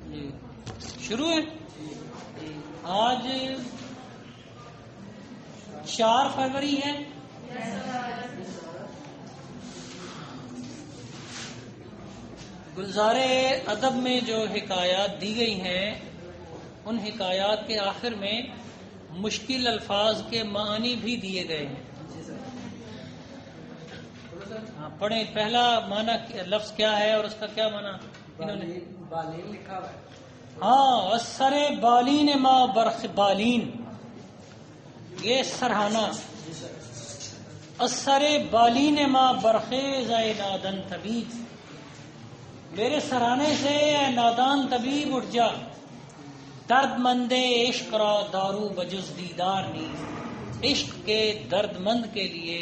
جی شروع ہے. آج 4 فروری ہے. گلزار ادب میں جو حکایات دی گئی ہیں ان حکایات کے آخر میں مشکل الفاظ کے معنی بھی دیے گئے ہیں. پڑھیں پہلا معنی لفظ کیا ہے اور اس کا کیا معنی انہوں نے بالین لکھا ہوا ہے. ہاں اثر بالین ما برخ بالین، یہ سرہانہ. اثر بالین ما برخ نادن طبیب، میرے سرہانے سے اے نادان طبیب اٹھ جا. درد مند عشق را دارو بجز دیدار نہیں، عشق کے درد مند کے لیے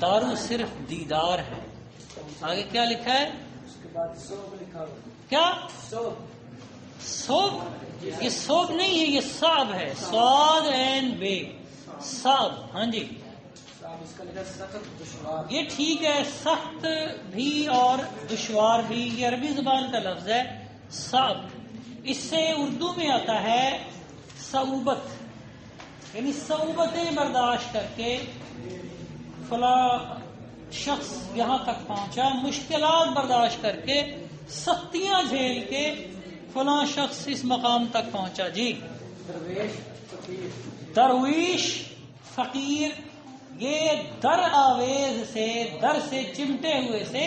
دارو صرف دیدار ہے. آگے کیا لکھا ہے؟ اس کے بعد صوب لکھا ہوا ہے. کیا صوب؟ صوب؟ یہ صوب نہیں ہے، یہ صعب ہے. صاد عین بے، صعب. ہاں جی صاحب اس کا لکھا سخت دشوار. یہ ٹھیک ہے، سخت بھی اور دشوار بھی، یہ عربی زبان کا لفظ ہے صعب. اس سے اردو میں آتا ہے صعوبت، یعنی صعوبتیں برداشت کر کے فلاں شخص یہاں تک پہنچا، مشکلات برداشت کر کے سختیاں جھیل کے فلاں شخص اس مقام تک پہنچا. جی درویش فقیر. درویش فقیر، یہ در آویز سے، در سے چمٹے ہوئے سے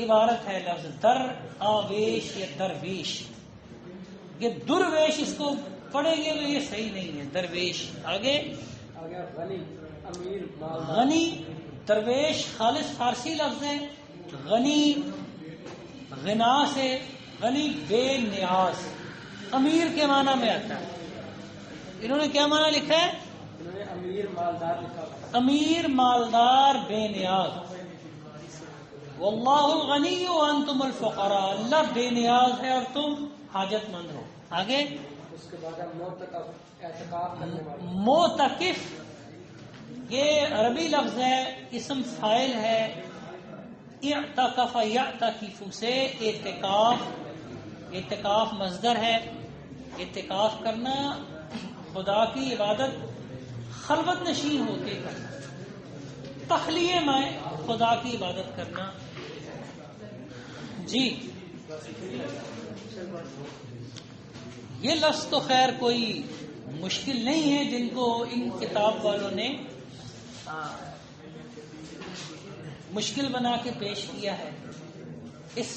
عبارت ہے لفظ در آویش یا درویش. یہ درویش اس کو پڑھیں گے تو یہ صحیح نہیں ہے. درویش. آگے غنی امیر مالدار. غنی، درویش خالص فارسی لفظ ہے. غنی غنا سے، غنی بے نیاز. امیر کے معنی میں آتا ہے. انہوں نے کیا معنی لکھا ہے؟ انہوں نے امیر مالدار لکھا ہوا ہے. امیر مالدار بے نیاز. واللہ الغنی وانتم الفقراء، اللہ بے نیاز ہے اور تم حاجت مند ہو. آگے اس کے بعد معتکف، اعتکاف کرنے والا. موتکف، یہ عربی لفظ ہے، اسم فاعل ہے. اعتکف یعتکف سے اعتکاف، اعتکاف مصدر ہے. اعتکاف کرنا خدا کی عبادت خلوت نشین ہو کے کرنا، تخلیے میں خدا کی عبادت کرنا. جی یہ لفظ تو خیر کوئی مشکل نہیں ہے، جن کو ان کتاب والوں نے مشکل بنا کے پیش کیا ہے. اس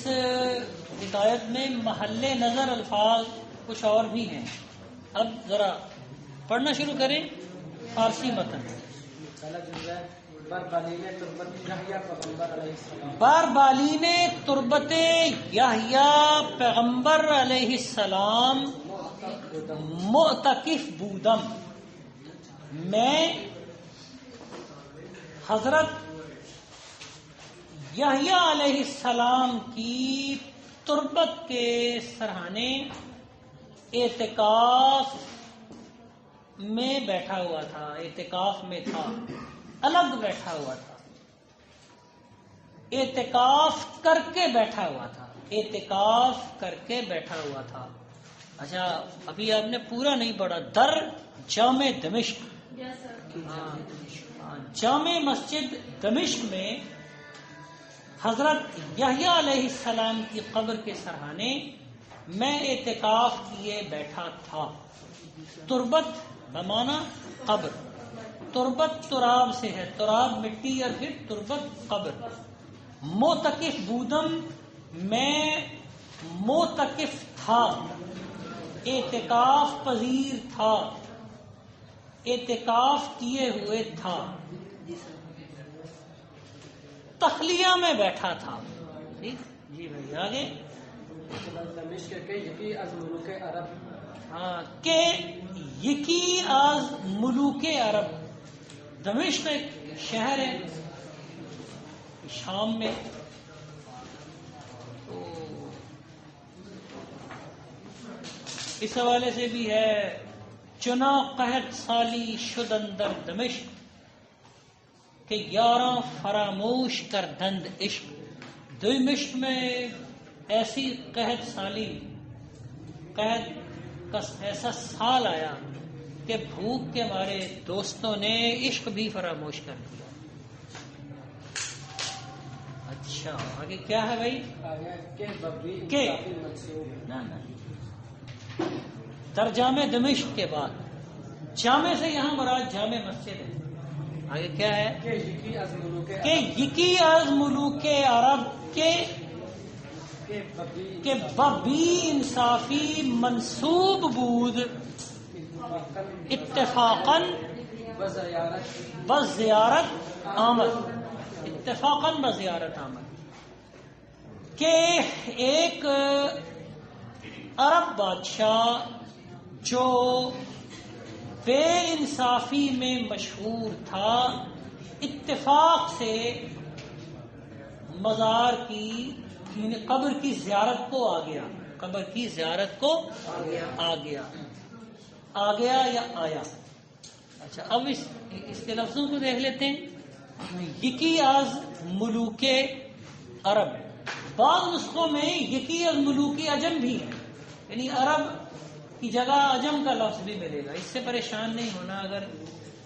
حکایت میں محل نظر الفاظ کچھ اور بھی ہیں. اب ذرا پڑھنا شروع کریں فارسی متن. پہلا جملہ ہے بر بالین تربت یحییٰ پیغمبر علیہ السلام. بار بالین تربت یحییٰ پیغمبر علیہ السلام معتکف بودم، میں حضرت یحییٰ علیہ السلام کی تربت کے سرہانے اعتکاف میں بیٹھا ہوا تھا. اعتکاف میں تھا، الگ بیٹھا ہوا تھا. اعتکاف کر کے بیٹھا ہوا تھا. اعتکاف کر کے بیٹھا ہوا تھا. اچھا ابھی آپ نے پورا نہیں پڑھا. در جامع دمشق، جامع مسجد دمشق میں حضرت یحییٰ علیہ السلام کی قبر کے سرہانے میں اعتکاف کیے بیٹھا تھا. تربت بمانا قبر، تربت تراب سے ہے، تراب مٹی اور پھر تربت قبر. موتکف بودم، میں موتکف تھا، اعتکاف پذیر تھا، اعتکاف کیے ہوئے تھا. تخلیہ میں بیٹھا تھا. ٹھیک جی بھائی آگے. دمشق کے یکی از ملوک عرب. ہاں کہ یکی از ملوک عرب. دمشق ایک شہر ہے شام میں. تو اس حوالے سے بھی ہے چنا قحط سالی شد اندر دمشق کہ یاراں فراموش کر دند عشق. دمشق میں ایسی قحط سالی، قحط کا ایسا سال آیا کہ بھوک کے مارے دوستوں نے عشق بھی فراموش کر دیا۔ اچھا آگے کیا ہے بھائی؟ آگے کہ ببی کہ انصافی منصوب ہے۔ نہ ترجمہ دمشق کے بعد جامع سے یہاں مراد جامع مسجد ہے۔ آگے کیا ہے؟ کہ یکی از ملوک کہ یکی از ملوک عرب کے ببی انصافی منصوب بود اتفاقاً بزیارت آمد، اتفاقاً بزیارت آمد، کہ ایک عرب بادشاہ جو بے انصافی میں مشہور تھا، اتفاق سے مزار کی قبر کی زیارت کو آ گیا، قبر کی زیارت کو آ گیا یا آیا۔ اچھا اب اس کے لفظوں کو دیکھ لیتے ہیں۔ یکی از ملوک عرب، بعض نسخوں میں یکی از ملوک عجم بھی ہے، یعنی عرب کی جگہ عجم کا لفظ بھی ملے گا۔ اس سے پریشان نہیں ہونا اگر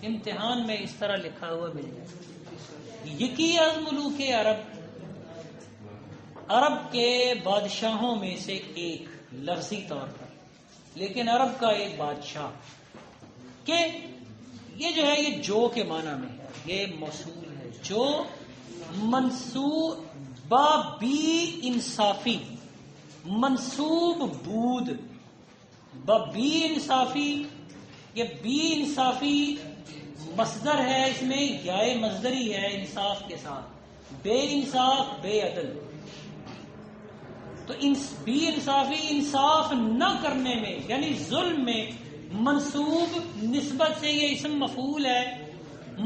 امتحان میں اس طرح لکھا ہوا مل جائے۔ یکی از ملوک عرب، عرب کے بادشاہوں میں سے ایک لفظی طور پر، لیکن عرب کا ایک بادشاہ، کہ یہ جو ہے یہ جو کے معنی میں ہے، یہ موصول ہے، جو منصوب بی انصافی منصوب بود، بی انصافی، یہ بی انصافی مصدر ہے، اس میں یائے مصدری ہے انصاف کے ساتھ، بے انصاف بے عدل، تو بی انصافی انصاف نہ کرنے میں یعنی ظلم میں، منصوب نسبت سے یہ اسم مفعول ہے،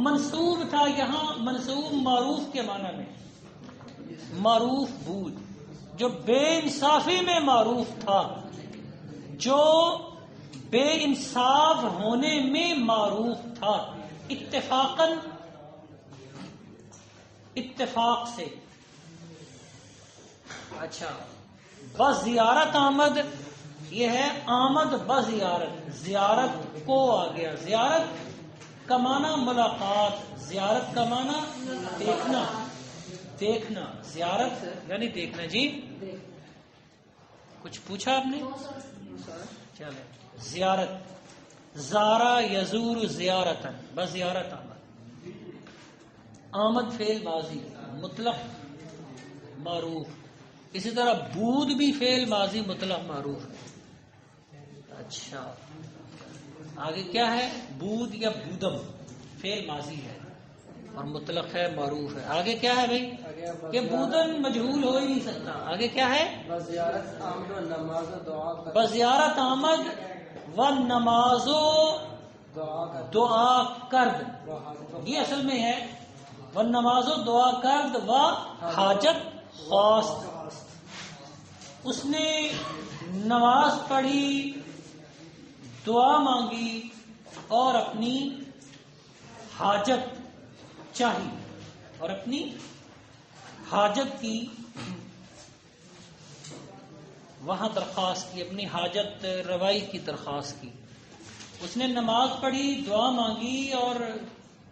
منصوب تھا، یہاں منصوب معروف کے معنی میں، معروف بود، جو بے انصافی میں معروف تھا، جو بے انصاف ہونے میں معروف تھا، اتفاق سے۔ اچھا بزیارت آمد، یہ ہے آمد بزیارت، زیارت کو آ گیا، زیارت کا معنی ملاقات، زیارت کا معنی دیکھنا، دیکھنا، زیارت یعنی دیکھنا۔ جی کچھ پوچھا آپ نے؟ چلے زیارت، زارا یزور زیارتن، بزیارت آمد، آمد فعل ماضی مطلق معروف، اسی طرح بود بھی فعل ماضی مطلق معروف ہے۔ اچھا آگے کیا ہے؟ بود یا بودم فعل ماضی ہے اور مطلق ہے، معروف ہے۔ آگے کیا ہے بھائی؟ کہ بودن مجہول ہو ہی نہیں سکتا۔ آگے کیا ہے؟ بزیارت آمد و نماز و دعا کر، بزیارت آمد و نماز و دعا کرد، یہ اصل میں ہے و نماز و دعا کرد و حاجت خواست، اس نے نماز پڑھی، دعا مانگی اور اپنی حاجت چاہی، اور اپنی حاجت کی وہاں درخواست کی، اپنی حاجت روائی کی درخواست کی۔ اس نے نماز پڑھی، دعا مانگی اور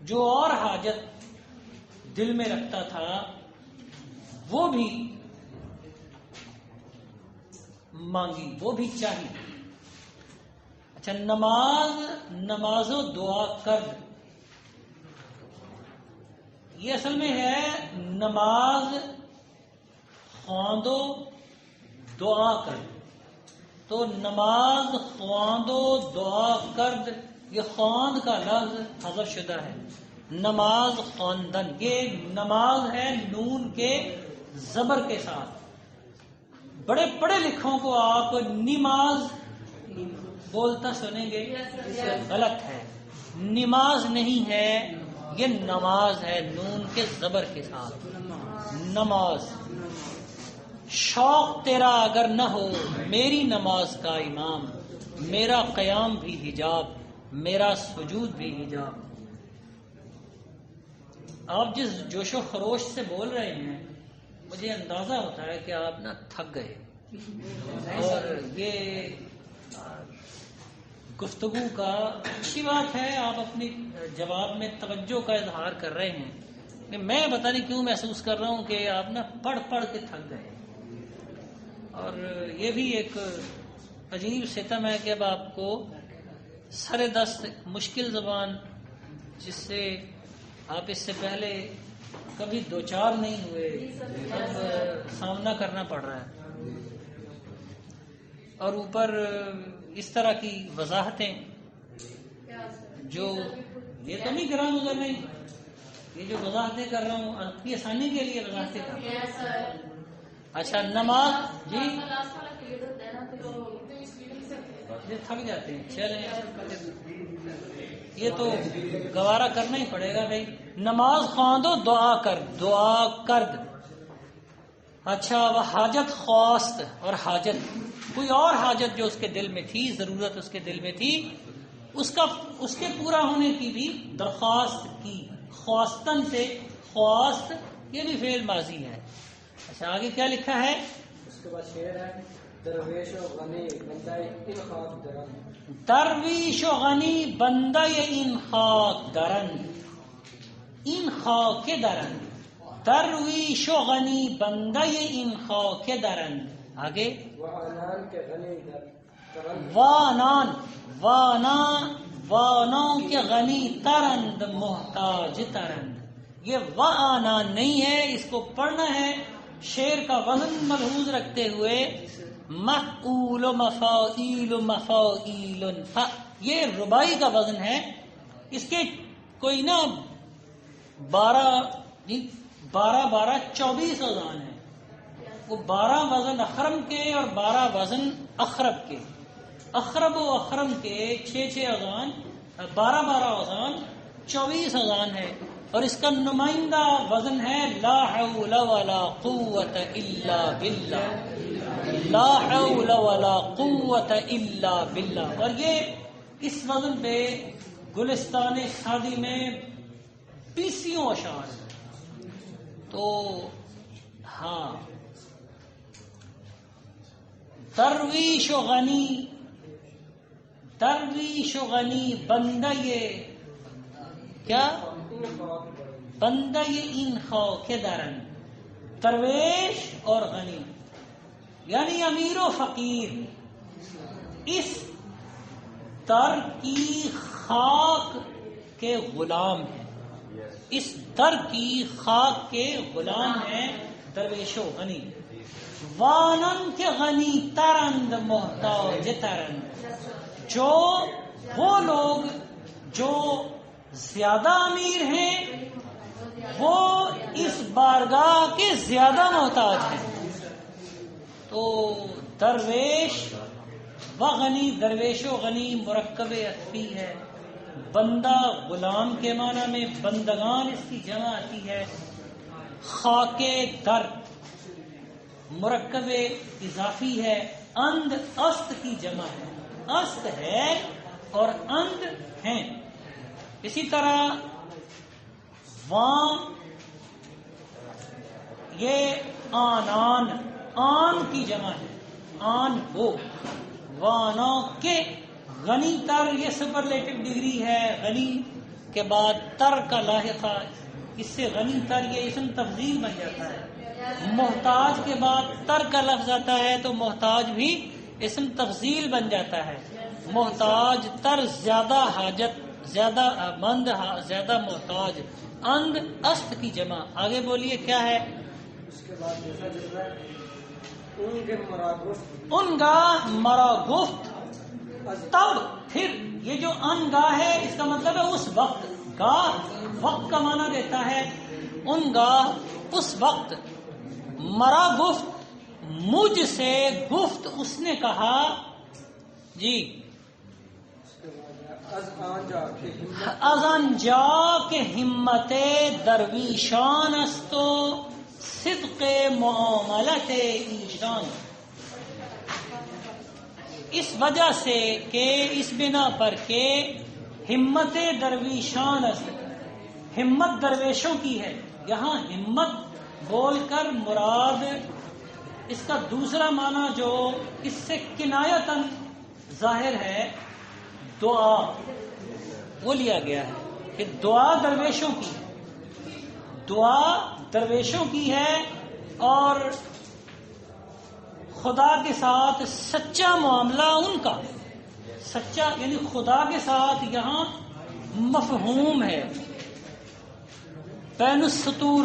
جو اور حاجت دل میں رکھتا تھا وہ بھی مانگی، وہ بھی چاہی۔ اچھا نماز و دعا کرد، یہ اصل میں ہے نماز خواندو دعا کرد، تو نماز خواندو دعا کرد، یہ خواند کا لفظ حذف شدہ ہے، نماز خواندن، یہ نماز ہے نون کے زبر کے ساتھ۔ بڑے پڑھے لکھوں کو آپ نماز بولتا سنیں گے، غلط ہے، نماز نہیں ہے، یہ نماز ہے نون کے زبر کے ساتھ، نماز۔ شوق تیرا اگر نہ ہو میری نماز کا امام، میرا قیام بھی حجاب، میرا سجود بھی حجاب۔ آپ جس جوش و خروش سے بول رہے ہیں مجھے اندازہ ہوتا ہے کہ آپ نا تھک گئے، اور یہ گفتگو کا اچھی بات ہے، آپ اپنی جواب میں توجہ کا اظہار کر رہے ہیں، کہ میں پتہ نہیں کیوں محسوس کر رہا ہوں کہ آپ نا پڑھ پڑھ کے تھک گئے، اور یہ بھی ایک عجیب ستم ہے کہ اب آپ کو سر دست مشکل زبان جس سے آپ اس سے پہلے کبھی دوچار نہیں ہوئے، اب سامنا کرنا پڑ رہا ہے، اور اوپر اس طرح کی وضاحتیں جو یہ تو نہیں کرا مگر نہیں، یہ جو وضاحتیں کر رہا ہوں آپ کی آسانی کے لیے وضاحتیں کر رہا ہوں۔ اچھا نماز جی یہ تھک جاتے ہیں، چلیں یہ تو گوارا کرنا ہی پڑے گا بھائی۔ نماز خواندو دعا کر اچھا وہ حاجت خواست، اور حاجت کوئی اور حاجت جو اس کے دل میں تھی، ضرورت اس کے دل میں تھی، اس کے پورا ہونے کی بھی درخواست کی، خواستن سے خواست یہ بھی فعل ماضی ہے۔ اچھا آگے کیا لکھا ہے؟ اس کے بعد شعر ہے درویش و غنی بندہ ان خاک درن، درویش و غنی بندہ ان خاک درن، ان خاک درن، درویش و غنی بندہ ان خاک درن۔ آگے وعنان کے غنی درن، وانوں کے غنی ترند محتاج ترند، یہ وانان نہیں ہے، اس کو پڑھنا ہے شعر کا وزن ملحوظ رکھتے ہوئے، مفعول و مفاعیل و مفاعیل، یہ رباعی کا وزن ہے، اس کے کوئی نا 12 24 وزن ہیں، وہ 12 وزن اخرم کے اور 12 وزن اخرب کے، اخرب و اخرم کے 6 اذان، 12 اذان 24 اذان ہے، اور اس کا نمائندہ وزن ہے لا حول ولا قوت الا باللہ، لا حول ولا قوت الا باللہ، اور یہ اس وزن پہ گلستان شادی میں 20 اشعار ہیں۔ تو ہاں درویش و غنی بندہ یہ کیا، بندہ ان خاک درن، درویش اور غنی یعنی امیر و فقیر اس در کی خاک کے غلام ہیں، اس در کی خاک کے غلام ہیں درویش و غنی، وانن کے غنی ترند محتاج ترند، جو وہ لوگ جو زیادہ امیر ہیں وہ اس بارگاہ کے زیادہ محتاج ہیں۔ تو درویش و غنی، درویش و غنی مرکب عطفی ہے، بندہ غلام کے معنی میں، بندگان اس کی جمع آتی ہے، خاک در مرکب اضافی ہے، اند است کی جمع ہے، است ہے اور اند ہیں۔ اسی طرح وان یہ آنان، آن کی جمع ہے، آن ہو، وانوں کے غنی تر یہ سپرلیٹو ڈگری ہے، غنی کے بعد تر کا لاحقہ، اس سے غنی تر یہ اسم تفضیل بن جاتا ہے، محتاج کے بعد تر کا لفظ آتا ہے تو محتاج بھی اسم تفضیل بن جاتا ہے، محتاج تر زیادہ حاجت، زیادہ مند، زیادہ محتاج، اند است کی جمع۔ آگے بولیے کیا ہے؟ اس کے بعد جیسا جملہ ان کے مراگفت، ان گاہ مرا گفت، تب پھر یہ جو ان گاہ ہے اس کا مطلب ہے اس وقت، گاہ وقت کا معنی دیتا ہے، ان گاہ اس وقت، مرا گفت مجھ سے گفت اس نے کہا، جی از آن جا کے ہمت درویشان استو صدق معاملت ایشان، اس وجہ سے کہ اس بنا پر کہ ہمت درویشان است، ہمت درویشوں کی ہے، یہاں ہمت بول کر مراد اس کا دوسرا معنی جو اس سے کنایتاً ظاہر ہے دعا وہ لیا گیا ہے کہ دعا درویشوں کی ہے، دعا درویشوں کی ہے اور خدا کے ساتھ سچا معاملہ ان کا، سچا یعنی خدا کے ساتھ یہاں مفہوم ہے بین السطور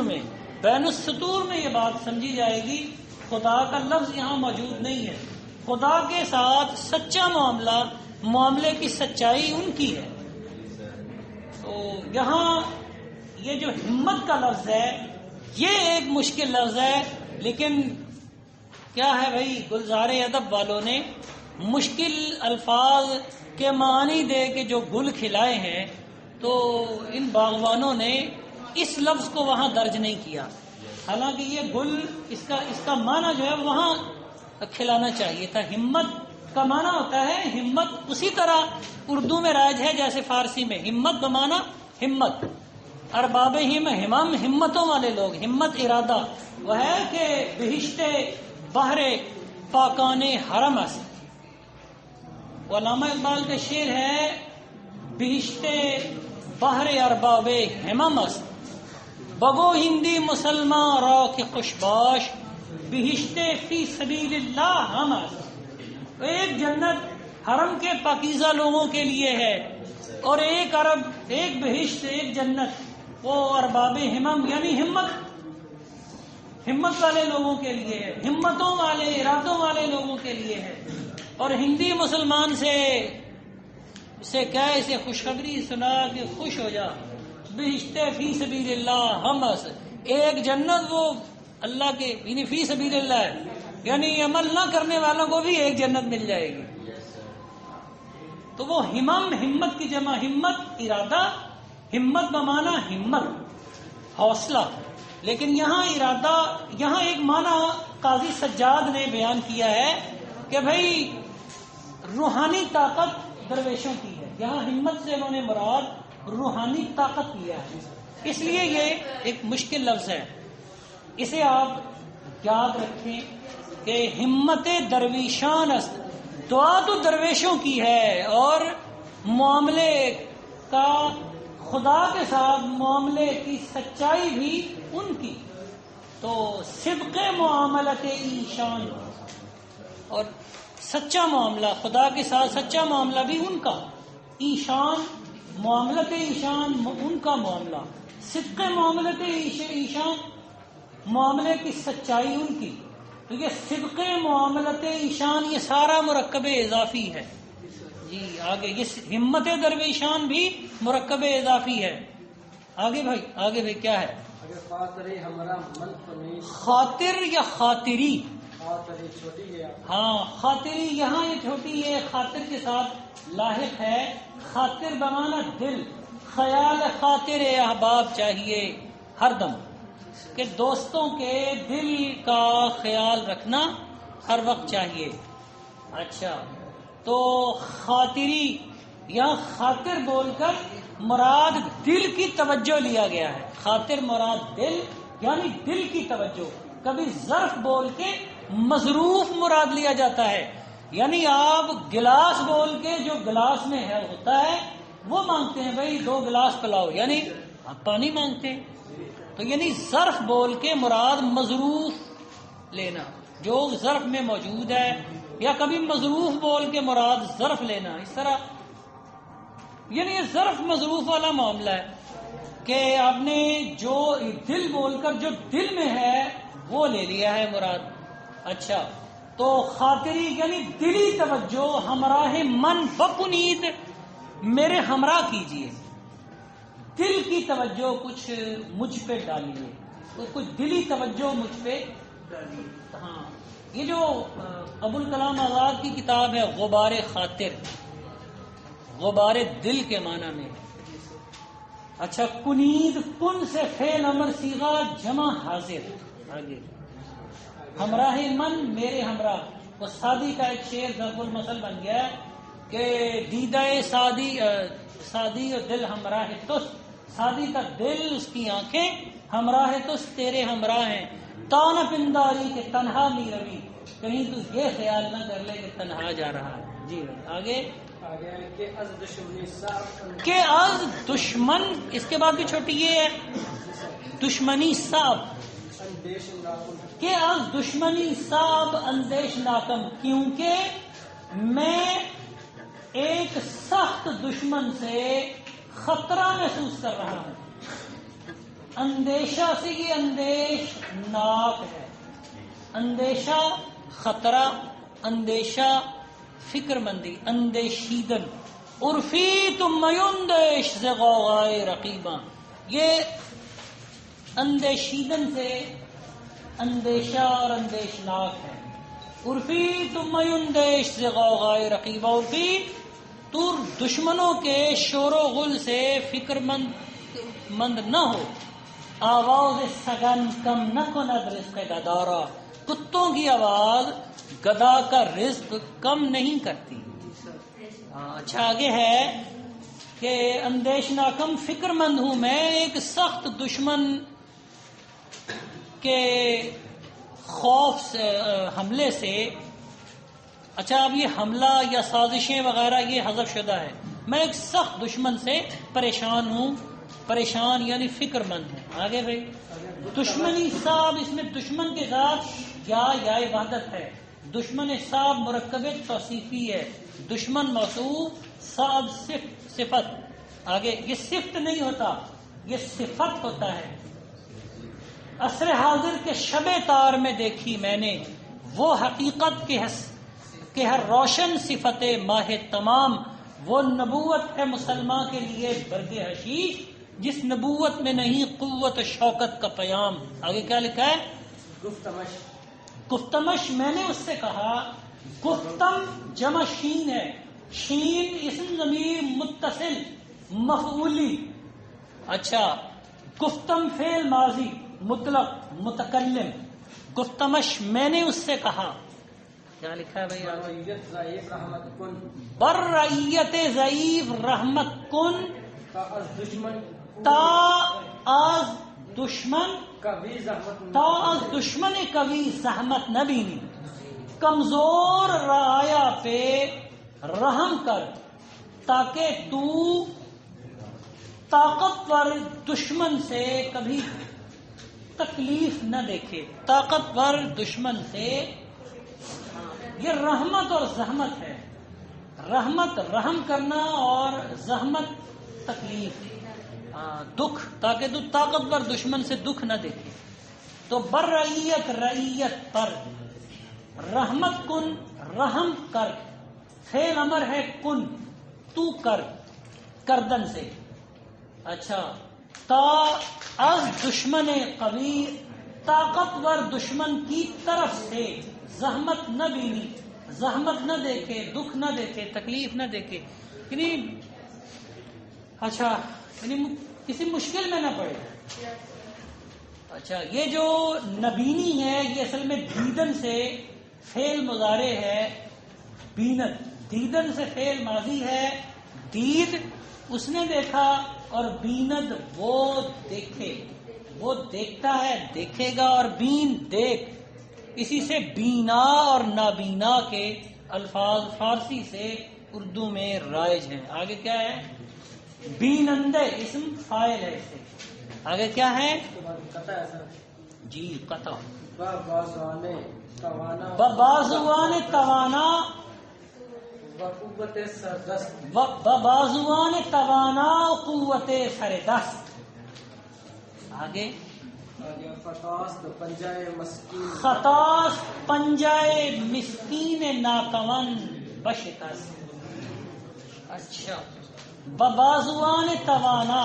میں یہ بات سمجھی جائے گی، خدا کا لفظ یہاں موجود نہیں ہے، خدا کے ساتھ سچا معاملہ، معاملے کی سچائی ان کی ہے۔ تو یہاں یہ جو ہمت کا لفظ ہے یہ ایک مشکل لفظ ہے، لیکن کیا ہے بھائی، گلزار ادب والوں نے مشکل الفاظ کے معنی دے کے جو گل کھلائے ہیں، تو ان باغبانوں نے اس لفظ کو وہاں درج نہیں کیا، حالانکہ یہ گل اس کا معنی جو ہے وہاں کھلانا چاہیے تھا۔ ہمت کا معنی ہوتا ہے ہمت، اسی طرح اردو میں رائج ہے جیسے فارسی میں ہمت بمانا ہمت، ارباب ہمم ہمتوں والے لوگ، ہمت ارادہ وہ ہے کہ بہشتے بحر پاکان حرم است۔ علامہ اقبال کا شعر ہے بہشتے بحر ارباب ہمم است، بگو ہندی مسلمان را کے خوشباش بہشتے فی سبیل اللہ ہم است۔ ایک جنت حرم کے پاکیزہ لوگوں کے لیے ہے اور ایک بہشت، ایک جنت وہ ارباب ہمم یعنی ہمت والے لوگوں کے لیے ہے، ہمتوں والے ارادوں والے لوگوں کے لیے ہے۔ اور ہندی مسلمان سے کہے، اسے خوشخبری سنا کہ خوش ہو جا، بہشتے فی سبیل اللہ ہم اس، ایک جنت وہ اللہ کے یعنی فی سبیل اللہ ہے، یعنی عمل نہ کرنے والوں کو بھی ایک جنت مل جائے گی۔ تو وہ ہمت کی جمع، ہمت ارادہ، ہمت بمانا ہمت حوصلہ، لیکن یہاں ارادہ، یہاں ایک معنی قاضی سجاد نے بیان کیا ہے کہ بھائی روحانی طاقت درویشوں کی ہے، یہاں ہمت سے انہوں نے مراد روحانی طاقت لیا ہے، اس لیے یہ ایک مشکل لفظ ہے۔ اسے آپ یاد رکھیں کہ ہمت درویشان است، دعا تو درویشوں کی ہے اور معاملے کا خدا کے ساتھ معاملے کی سچائی بھی ان کی، تو صدق معاملت ایشان اور سچا معاملہ خدا کے ساتھ سچا معاملہ بھی ان کا، ایشان معاملت ایشان ان کا معاملہ، صدق معاملت ایشان معاملے کی سچائی ان کی۔ تو یہ صدق معاملت ایشان یہ سارا مرکب اضافی ہے جی۔ آگے یہ ہمت درویشان بھی مرکب اضافی ہے۔ آگے بھائی کیا ہے؟ خاطر یا خاطری، ہاں خاطری، یہاں یہ چھوٹی ہے، خاطر کے ساتھ لاحق ہے، خاطر بمانا دل، خیال خاطر احباب چاہیے ہر دم، کہ دوستوں کے دل کا خیال رکھنا ہر وقت چاہیے۔ اچھا، تو خاطری یا خاطر بول کر مراد دل کی توجہ لیا گیا ہے، خاطر مراد دل یعنی دل کی توجہ۔ کبھی ظرف بول کے مظروف مراد لیا جاتا ہے، یعنی آپ گلاس بول کے جو گلاس میں ہے ہوتا ہے وہ مانگتے ہیں، بھائی 2 گلاس پلاؤ، یعنی آپ پانی مانگتے ہیں، تو یعنی ظرف بول کے مراد مظروف لینا جو ظرف میں موجود ہے، یا کبھی مظروف بول کے مراد ظرف لینا، اس طرح یعنی یہ ظرف مظروف والا معاملہ ہے کہ آپ نے جو دل بول کر جو دل میں ہے وہ لے لیا ہے مراد۔ اچھا، تو خاطری یعنی دلی توجہ، ہمراہ من بکنید، میرے ہمراہ کیجئے، دل کی توجہ کچھ مجھ پہ ڈالیے، تو کچھ دلی توجہ مجھ پہ ڈالیے۔ ہاں، یہ جو ابوالکلام آزاد کی کتاب ہے غبار خاطر، غبار دل کے معنی میں۔ اچھا، کنید، کن سے فعل امر صیغہ جمع حاضر۔ آگے ہمراہ من، میرے ہمراہ، وہ سادی کا ایک شعر ضرب المثل بن گیا ہے کہ دیدہ سادی اور دل ہمراہ توس، سادی کا دل، اس کی آنکھیں ہمراہ تو تیرے ہمراہ ہیں، تان پنداری کے تنہا می روی، کہیں تو یہ خیال نہ کر لے کہ تنہا جا رہا ہے۔ جی آگے آگے ہے کہ از دشمنی صاحب کہ از دشمن، اس کے بعد بھی چھوٹی یہ ہے دشمنی صاحب، اندیش ناکن کہ از دشمنی صاحب اندیش ناکم، کیونکہ میں ایک سخت دشمن سے خطرہ محسوس کر رہا ہوں۔ اندیشہ سے یہ اندیش ناک ہے، اندیشہ خطرہ، اندیشہ فکر مندی، اندیشیدن، عرفی تم میندیش ز غوغائے رقیباں، یہ اندیشیدن سے اندیشہ اور اندیشناک ہے۔ عرفی تم میندیش ز غوغائے رقیباں، عرفی تو دشمنوں کے شور و غل سے فکر مند نہ ہو، آواز سگن کم نہ کند رزق گدارا، کتوں کی آواز گدا کا رزق کم نہیں کرتی۔ اچھا آگے ہے کہ اندیش ناکم فکر مند ہوں میں ایک سخت دشمن کے خوف سے، حملے سے۔ اچھا اب یہ حملہ یا سازشیں وغیرہ یہ حذف شدہ ہے، میں ایک سخت دشمن سے پریشان ہوں، پریشان یعنی فکر مند ہوں۔ آگے بھائی دشمنی صاحب، اس میں دشمن کے ساتھ یا وحدت ہے، دشمن صاحب مرکب توصیفی ہے، دشمن موصوف صاحب صفت۔ آگے یہ صفت نہیں ہوتا، یہ صفت ہوتا ہے۔ عصر حاضر کے شب تار میں دیکھی میں نے وہ حقیقت کہ ہر روشن صفت ماہ تمام، وہ نبوت ہے مسلمان کے لیے برگ حشیش جس نبوت میں نہیں قوت و شوکت کا پیام۔ آگے کیا لکھا ہے؟ گفتمش گفتمش، میں نے اس سے کہا، گفتم جمع شین ہے، شین اسم ضمیر متصل مفعولی۔ اچھا گفتم فعل ماضی مطلق متکلم، گفتمش میں نے اس سے کہا، کیا لکھا ہے بھائی؟ رعیت ضعیف رحمت کن بر رعیت ضعیف رحمت کن، کا از دشمن تا از دشمن، کبھی زحمت تا از دشمن کبھی زحمت نہ بینی، کمزور رعایا پہ رحم کر تاکہ تو طاقتور دشمن سے کبھی تکلیف نہ دیکھے۔ طاقتور دشمن سے، یہ رحمت اور زحمت ہے، رحمت رحم کرنا اور زحمت تکلیف، دکھ، تاکہ تو طاقتور دشمن سے دکھ نہ دیکھے۔ تو بر رعیت، رعیت پر، رحمت کن رحم کر، فعل امر ہے کن تو کر، کردن سے۔ اچھا تا از دشمن قوی، طاقتور دشمن کی طرف سے، زحمت نہ بینی، زحمت نہ دیکھے، دکھ نہ دیکھے، تکلیف نہ دیکھے، یعنی اچھا یعنی کسی مشکل میں نہ پڑے۔ اچھا یہ جو نبینی ہے یہ اصل میں دیدن سے فعل مضارع ہے، بینت، دیدن سے فعل ماضی ہے، دید اس نے دیکھا، اور بیند وہ دیکھے، وہ دیکھتا ہے دیکھے گا، اور بین دیکھ، اسی سے بینا اور نابینا کے الفاظ فارسی سے اردو میں رائج ہیں۔ آگے کیا ہے؟ بینندے اسم فاعل ہے، اسے آگے کیا ہے؟ قطع ہے سر، جی قطع، بازوان توانا بازوان توانا، وقوت سردست بازوان توانا قوت سردست۔ آگے خطاست پنجائے مسکین خطاس پنجائے مسکین ناکون بشکست۔ اچھا بازوان توانا،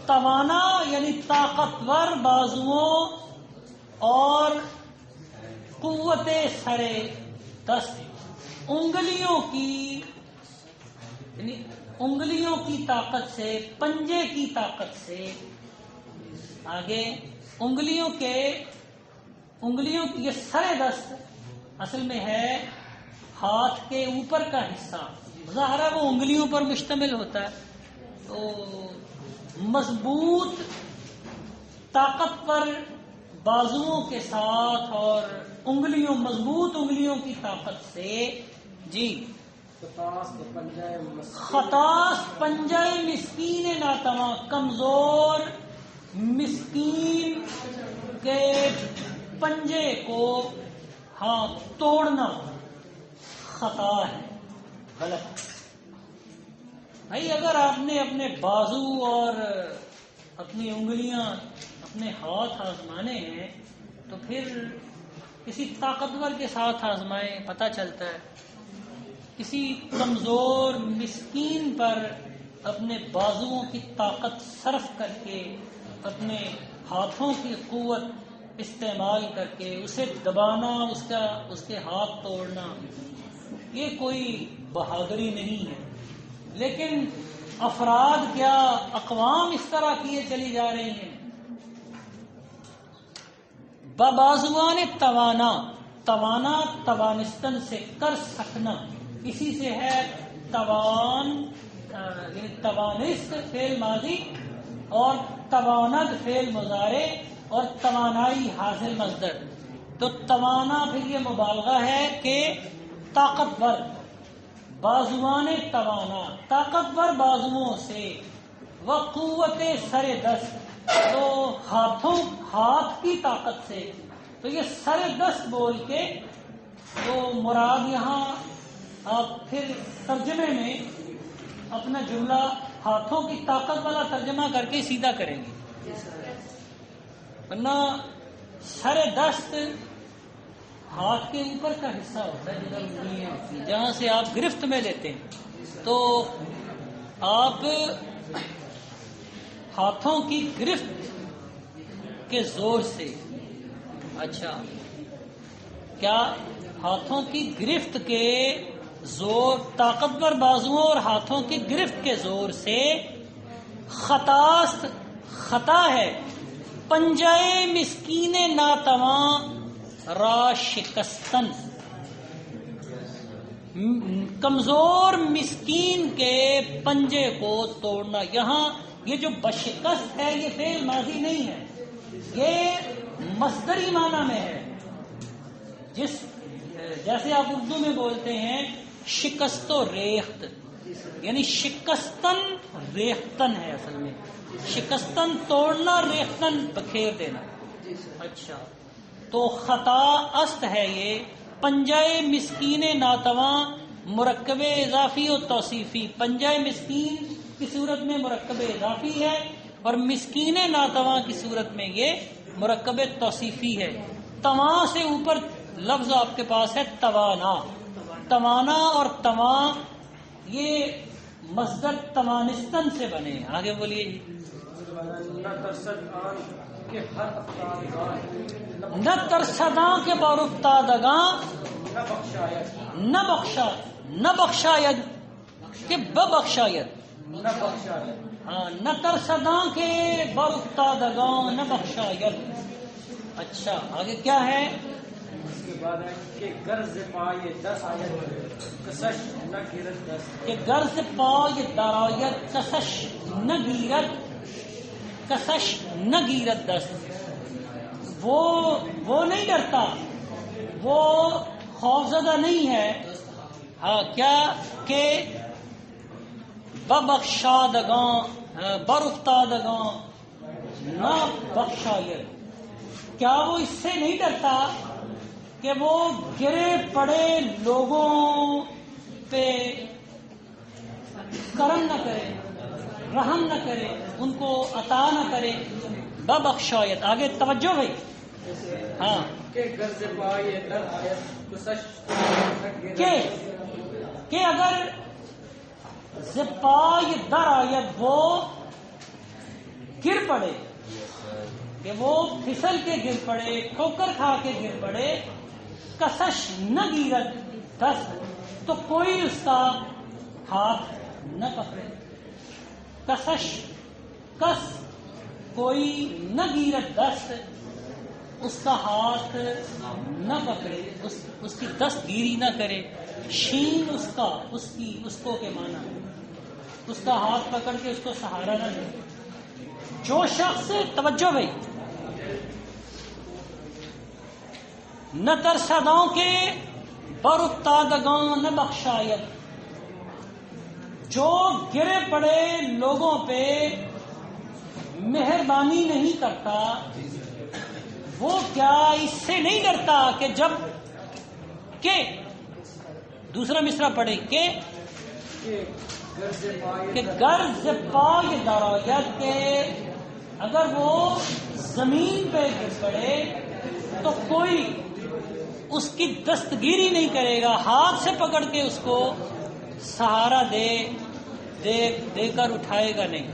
توانا یعنی طاقتور بازوؤں، اور قوت سرے دست انگلیوں کی، یعنی انگلیوں کی طاقت سے، پنجے کی طاقت سے۔ آگے انگلیوں کی یہ سرے دست اصل میں ہے ہاتھ کے اوپر کا حصہ، ظاہر وہ انگلیوں پر مشتمل ہوتا ہے، تو مضبوط طاقتور بازوؤں کے ساتھ اور انگلیوں، مضبوط انگلیوں کی طاقت سے جی خطاس پنجائے مسکین ناتواں، کمزور مسکین کے پنجے کو توڑنا خطا ہے، غلط۔ بھائی اگر آپ نے اپنے بازو اور اپنی انگلیاں، اپنے ہاتھ آزمانے ہیں تو پھر کسی طاقتور کے ساتھ آزمائیں، پتہ چلتا ہے۔ کسی کمزور مسکین پر اپنے بازوؤں کی طاقت صرف کر کے، اپنے ہاتھوں کی قوت استعمال کر کے اسے دبانا، اس کے ہاتھ توڑنا، یہ کوئی بہادری نہیں ہے۔ لیکن افراد کیا، اقوام اس طرح کیے چلی جا رہی ہیں۔ بازوان توانا، توانا توانستن سے، کر سکنا، اسی سے ہے توان، یعنی توانست فعل ماضی اور تواند فعل مضارع اور توانائی حاصل مصدر۔ تو توانا پھر یہ مبالغہ ہے کہ طاقتور، بازوان توانا، طاقتور بازوؤں سے، وہ قوت سر دست، تو ہاتھ کی طاقت سے۔ تو یہ سر دست بول کے تو مراد یہاں آپ پھر ترجمے میں اپنا جملہ ہاتھوں کی طاقت والا ترجمہ کر کے سیدھا کریں گے، ورنہ سر دست ہاتھ کے اوپر کا حصہ ہوتا ہے، جدھر انگلیاں ہوتی ہیں، جہاں سے آپ گرفت میں لیتے ہیں۔ تو آپ ہاتھوں کی گرفت کے زور سے، اچھا کیا ہاتھوں کی گرفت کے زور، طاقتور بازوؤں اور ہاتھوں کی گرفت کے زور سے خطا ہے پنجائے مسکین ناتواں را شکستن، کمزور مسکین کے پنجے کو توڑنا۔ یہاں یہ جو بشکست ہے یہ فعل ماضی نہیں ہے، یہ مصدری معنی میں ہے۔ جیسے آپ اردو میں بولتے ہیں شکست و ریخت، یعنی شکستن ریختن ہے اصل میں، شکستن توڑنا، ریختن بکھیر دینا۔ اچھا تو خطا است ہے یہ پنجائے مسکین ناتواں، مرکب اضافی و توصیفی۔ پنجائے مسکین کی صورت میں مرکب اضافی ہے اور مسکین ناتواں کی صورت میں یہ مرکب توصیفی ہے۔ تواں سے اوپر لفظ آپ کے پاس ہے توانا، توانا اور تواں یہ مصدر توانستن سے بنے ہیں۔ آگے بولیے جی۔ نہ ترسداں کے بارافتادگاں، نہ بخشاید کہ ببخشاید، ہاں نہ ترسداں کے بارافتادگاں نہ بخشاید۔ اچھا آگے کیا ہے؟ اس کے بعد ہے کہ غرض پائے 10 آیت کسش نہ گرت 10، کہ غرض پائے درایت کسش نہ گیرت، کسش نہ گیرت 10۔ وہ نہیں ڈرتا، وہ خوفزدہ نہیں ہے، ہاں کیا کہ ببخشادگاں، برافتادگاں نہ بخشاید، کیا وہ اس سے نہیں ڈرتا کہ وہ گرے پڑے لوگوں پہ کرم نہ کرے، رحم نہ کرے، ان کو عطا نہ کرے۔ ببخشایت، آگے توجہ بھائی، ہاں کہ غرض پائے 10 آیت کسش نہ گرت، کہ اگر زپائے در آیت وہ گر پڑے، کہ وہ پھسل کے گر پڑے، ٹھوکر کھا کے گر پڑے، کسش نہ گیرت 10، تو کوئی اس کا ہاتھ نہ پکڑے۔ کسش، کس کوئی، نہ گیرت 10 اس کا ہاتھ نہ پکڑے، اس کی دست گیری نہ کرے۔ شین اس کا، اس کو کے معنی، اس کا ہاتھ پکڑ کے اس کو سہارا نہ دے۔ جو شخص، توجہ بھائی، نہ ترسدوں کے بر افتادگاں نہ بخشاید، جو گرے پڑے لوگوں پہ مہربانی نہیں کرتا، وہ کیا اس سے نہیں ڈرتا کہ جب کہ دوسرا مصرع پڑھے کہ غرض پائے درآید، کہ اگر وہ زمین پہ گر پڑے تو کوئی اس کی دستگیری نہیں کرے گا، ہاتھ سے پکڑ کے اس کو سہارا دے کر اٹھائے گا نہیں۔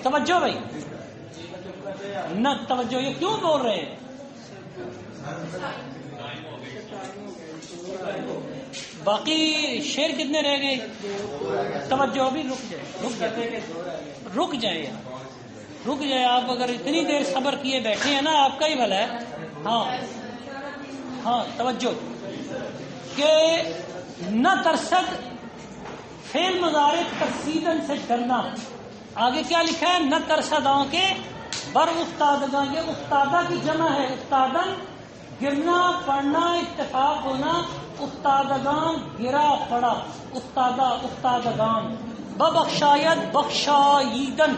توجہ بھائی، نہ توجہ، یہ کیوں بول رہے ہیں؟ باقی شعر کتنے رہ گئے؟ توجہ، ابھی رک جائیں آپ اگر اتنی دیر صبر کیے بیٹھے ہیں نا، آپ کا ہی بھلا ہے۔ ہاں توجہ، کہ نہ ترسد فعل مضارع ترسیدن سے ڈرنا، آگے کیا لکھا ہے؟ نہ ترسداں کے بر افتادگاں، یہ افتادہ کی جمع ہے، افتادن گرنا پڑنا اتفاق ہونا، افتادگان گرا پڑا، افتادگان، ببخشاید بخشایدن،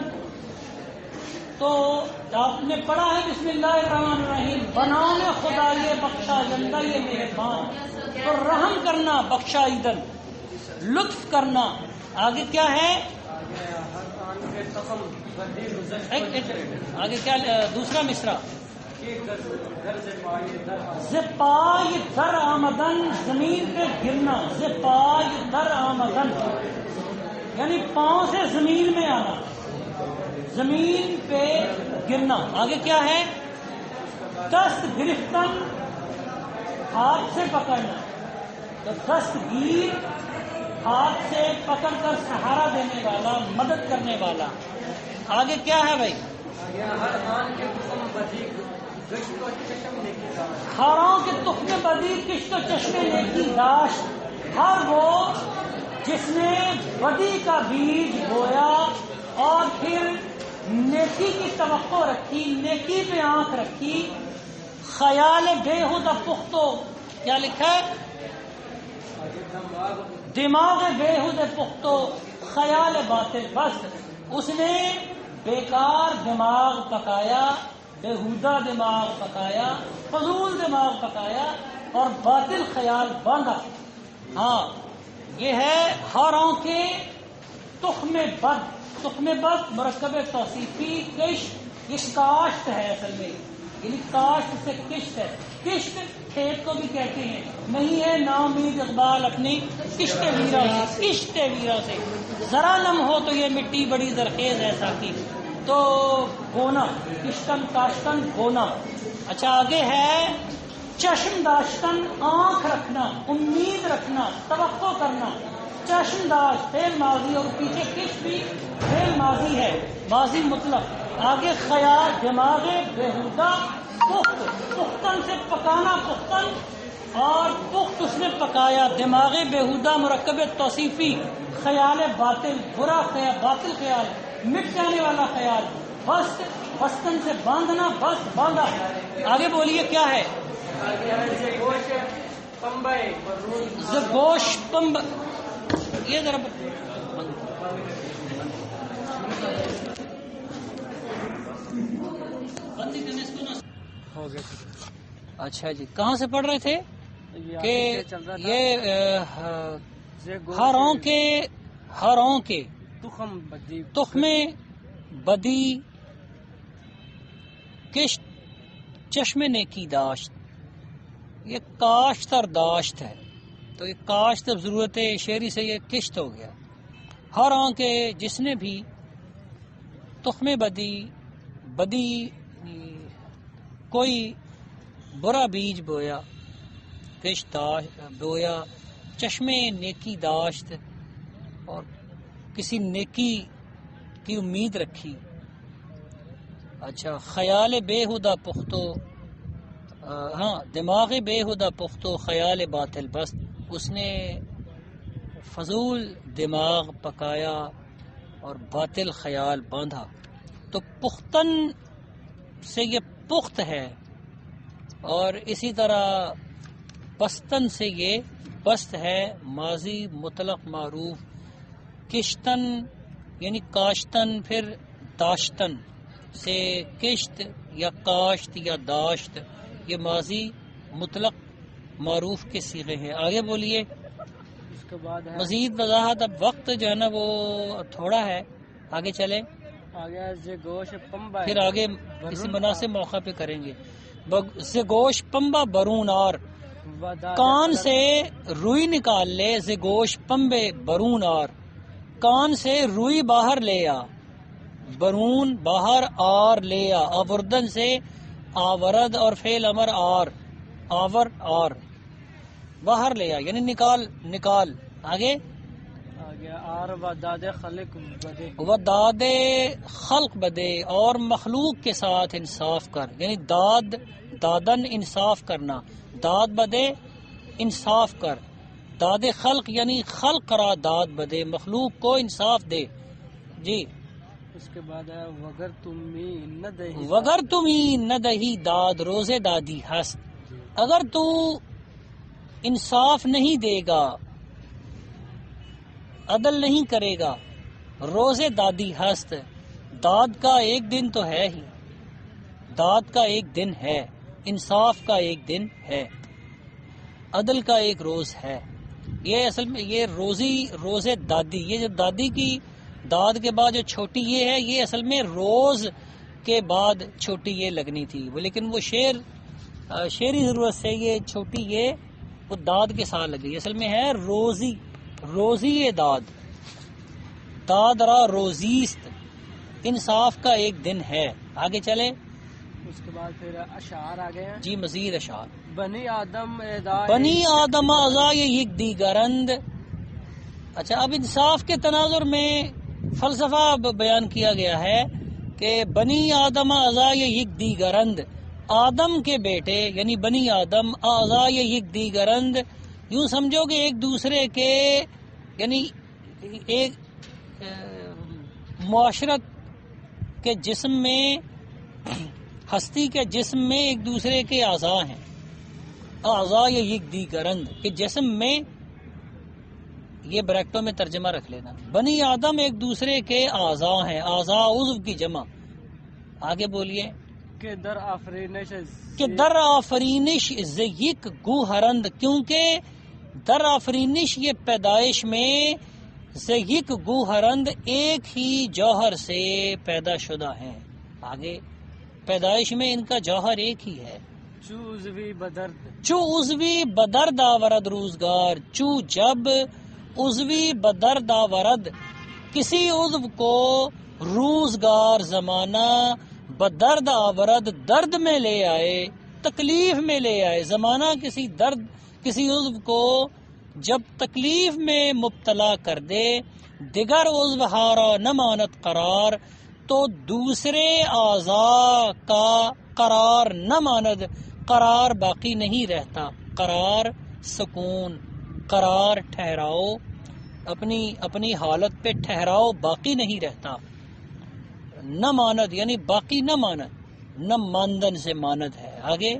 تو آپ نے پڑھا ہے بسم اللہ الرحمن الرحیم، بنام خدا یہ بخشایندہ یہ مہربان، تو رحم کرنا بخشایدن، لطف کرنا۔ آگے کیا ہے؟ آگے کیا دوسرا مصرع؟ زپائے در آمدن، زمین پہ گرنا، زپائے در آمدن یعنی پاؤں سے زمین میں آنا، زمین پہ گرنا۔ آگے کیا ہے؟ دست گرفتن، ہاتھ سے پکڑنا، تو دستگیر ہاتھ سے پکڑ کر سہارا دینے والا، مدد کرنے والا۔ آگے کیا ہے بھائی؟ ہاروں کے تخم بدی کشت و چشمے نیکی داشت، ہر وہ جس نے بدی کا بیج بویا اور پھر نیکی کی توقع رکھی، نیکی پہ آنکھ رکھی، خیال بےہودہ پختو، کیا لکھا ہے؟ دماغ بےہودہ پختو خیال باطل، بس اس نے بیکار دماغ پکایا، بےہودہ دماغ پکایا، فضول دماغ پکایا اور باطل خیال باندھا۔ ہاں یہ ہے ہاروں کے تخم بد، تخم بد مرکب توصیفی، کشت یہ کاشت ہے اصل میں، یعنی کاشت سے کشت ہے، کشت کھیت کو بھی کہتے ہیں، نہیں ہے نامید اقبال اپنی کشت ویرا سے، کشت ویرا سے ذرا نم ہو تو یہ مٹی بڑی زرخیز ہے ساکی، تو بونا، کشتن کاشتن بونا۔ اچھا آگے ہے چشم داشتن، آنکھ رکھنا، امید رکھنا، توقع کرنا، چشم داشت فعل ماضی اور پیچھے کش بھی فعل ماضی ہے، ماضی مطلق۔ آگے خیال، دماغ بےہودہ پخت، پختن سے پکانا، پختن اور پخت اس نے پکایا، دماغ بےہودہ مرکب توصیفی، خیال باطل برا خیال، باطل خیال، مٹ جانے والا خیال، بست بستن سے باندھنا، بست باندھا۔ آگے بولیے کیا ہے؟ زگوش پمب، یہ ذرا ہو گیا۔ اچھا جی، کہاں سے پڑھ رہے تھے؟ کہ یہ ہاروں کے تخم بدی کشت چشم نیکی داشت، یہ کاشت اور داشت ہے، تو یہ کاشت اب ضرورت شعری سے یہ کشت ہو گیا۔ ہاروں کے جس نے بھی تخم بدی کوئی برا بیج بویا، کشت بویا، چشمے نیکی داشت اور کسی نیکی کی امید رکھی۔ اچھا خیال بےہودہ پختو، ہاں دماغ بےہودہ پختو خیال باطل، بس اس نے فضول دماغ پکایا اور باطل خیال باندھا۔ تو پختن سے یہ پخت ہے، اور اسی طرح بستن سے یہ بست ہے ماضی مطلق معروف، کشتن یعنی کاشتن، پھر داشتن سے کشت یا کاشت یا داشت، یہ ماضی مطلق معروف کے صیغے ہیں. آگے بولیے. اس کے بعد ہے مزید وضاحت، اب وقت جو ہے نا وہ تھوڑا ہے، آگے چلے آگے سے گوش پمبا پھر آگے کسی مناسب موقع پہ کریں گے. زگوش پمبا برون آر، کان سے روئی نکال لے، زگوش پمبے برون آر، کان سے روئی باہر لے آ، برون باہر، آر لے آ، آوردن سے آورد اور فعل امر آر، آور آر، باہر لے آ یعنی نکال نکال. آگے آر و داد خلق بدے، و داد خلق بدے، اور مخلوق کے ساتھ انصاف کر، یعنی داد دادن انصاف کرنا، داد بدے انصاف کر، داد خلق یعنی خلق را داد بدے، مخلوق کو انصاف دے. جی. اس کے بعد ہے وگر تمی نہ دہی، وگر تمہیں نہ دہی داد روزے دادی ہست، اگر تو انصاف نہیں دے گا، عدل نہیں کرے گا، روزے دادی ہست، داد کا ایک دن تو ہے ہی، داد کا ایک دن ہے، انصاف کا ایک دن ہے، عدل کا ایک روز ہے. یہ اصل میں یہ روزے دادی، یہ جو دادی کی داد کے بعد جو چھوٹی یہ ہے، یہ اصل میں روز کے بعد چھوٹی یہ لگنی تھی، لیکن وہ شعری ضرورت سے یہ چھوٹی یہ وہ داد کے ساتھ لگی. اصل میں ہے روزی داد، داد را روزیست، انصاف کا ایک دن ہے. آگے چلے. اس کے بعد پھر اشعار آ گئے ہیں. جی مزید اشعار. بنی آدم اعدائے، بنی آدم اعضائے یک دیگرند. اچھا، اب انصاف کے تناظر میں فلسفہ بیان کیا گیا ہے کہ بنی آدم اعضائے یک دیگرند، آدم کے بیٹے یعنی بنی آدم، اعضائے یک دیگرند، یوں سمجھو کہ ایک دوسرے کے یعنی ایک معاشرت کے جسم میں، ہستی کے جسم میں ایک دوسرے کے اعضاء ہیں. اعضاء یک دیگرند کہ جسم میں، یہ بریکٹوں میں ترجمہ رکھ لینا، بنی آدم ایک دوسرے کے اعضاء ہیں، اعضاء عضو کی جمع. آگے بولیے. کہ در آفرینش، کہ در آفرینش یک گوہرند، کیونکہ در آفرینش یہ پیدائش میں، یک گوہرند ایک ہی جوہر سے پیدا شدہ ہیں. آگے پیدائش میں ان کا جوہر ایک ہی ہے. چو عضوی بدرد، چو عضوی بدرد آورد روزگار، چو جب عضوی بدرد آورد، کسی عضو کو روزگار زمانہ، بدرد آورد درد میں لے آئے، تکلیف میں لے آئے. زمانہ کسی درد، کسی عضو کو جب تکلیف میں مبتلا کر دے، دیگر عضو ہارا نہ مانت قرار، تو دوسرے اعضاء کا قرار نہ ماند، قرار باقی نہیں رہتا. قرار سکون، قرار ٹھہراؤ، اپنی حالت پہ ٹھہراؤ باقی نہیں رہتا. نہ ماند یعنی باقی نہ ماند، نہ ماندن سے ماند ہے. آگے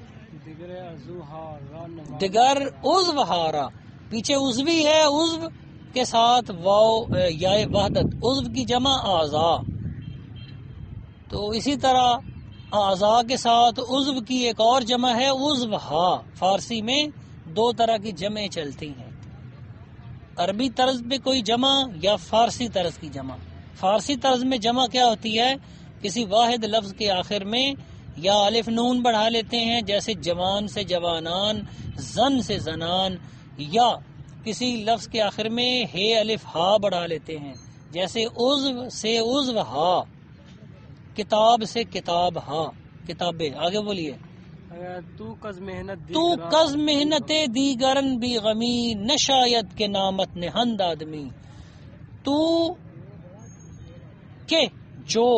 دیگر عضو ہارا نہ، دیگر عضو ہارا، پیچھے عضوی ہے، عضو کے ساتھ واو یا وحدت، عضو کی جمع اعضاء. تو اسی طرح اعضاء کے ساتھ عضو کی ایک اور جمع ہے عضو ہا. فارسی میں دو طرح کی جمعیں چلتی ہیں، عربی طرز پہ کوئی جمع یا فارسی طرز کی جمع. فارسی طرز میں جمع کیا ہوتی ہے؟ کسی واحد لفظ کے آخر میں یا الف نون بڑھا لیتے ہیں، جیسے جوان سے جوانان، زن سے زنان، یا کسی لفظ کے آخر میں ہے الف ہا بڑھا لیتے ہیں، جیسے عضو سے عضو ہا، کتاب سے کتاب ہا، کتابیں. آگے بولیے. تو کز محنت تو کز محنت دیگرن بھی غمی، نہ شاید کے نامت نہند آدمی. تو کہ جو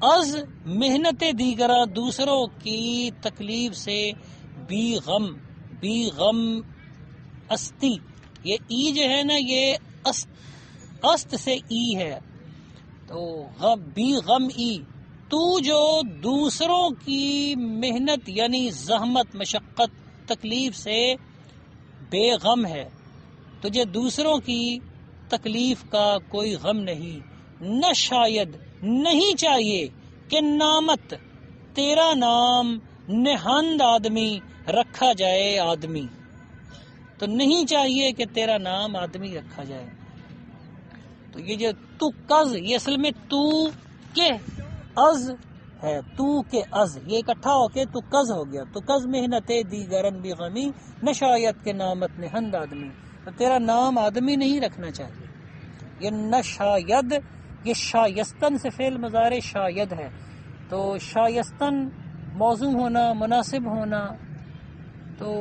از محنت دیگراں، دوسروں کی تکلیف سے، بھی غم استی، یہ ای جو ہے نا یہ است سے ای ہے، تو بھی غم ای تو جو دوسروں کی محنت یعنی زحمت مشقت تکلیف سے بے غم ہے، تجھے دوسروں کی تکلیف کا کوئی غم نہیں، نہ شاید نہیں چاہیے کہ نامت تیرا نام نہند آدمی رکھا جائے آدمی، تو نہیں چاہیے کہ تیرا نام آدمی رکھا جائے۔ تو یہ جو تو قز، یہ اصل میں تو کے از ہے، تو کے از، یہ اکٹھا ہو کے تو قز ہو گیا، تو قز محنت دیگرن بھی غمی نہ شاید کے نامت نہند آدمی، تو تیرا نام آدمی نہیں رکھنا چاہیے۔ یہ نہ شاید، یہ شایستن سے فعل مضارع شاید ہے، تو شایستن موزوں ہونا مناسب ہونا، تو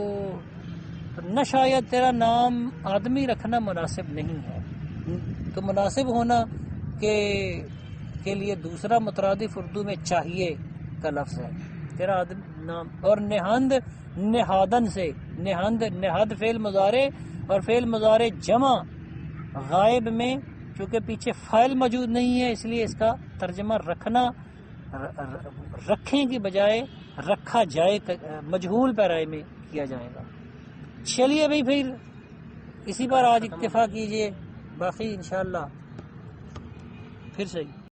نہ شاید تیرا نام آدمی رکھنا مناسب نہیں ہے، تو مناسب ہونا کے لیے دوسرا مترادف اردو میں چاہیے کا لفظ ہے تیرا نام۔ اور نہند نہادن سے، نہند نہاد فعل مضارع اور فعل مضارع جمع غائب میں چونکہ پیچھے فاعل موجود نہیں ہے، اس لیے اس کا ترجمہ رکھنا، رکھیں کی بجائے رکھا جائے مجہول پیرائے میں کیا جائے گا۔ چلیے بھائی پھر اسی پر آج اکتفا کیجئے، باقی انشاءاللہ پھر صحیح۔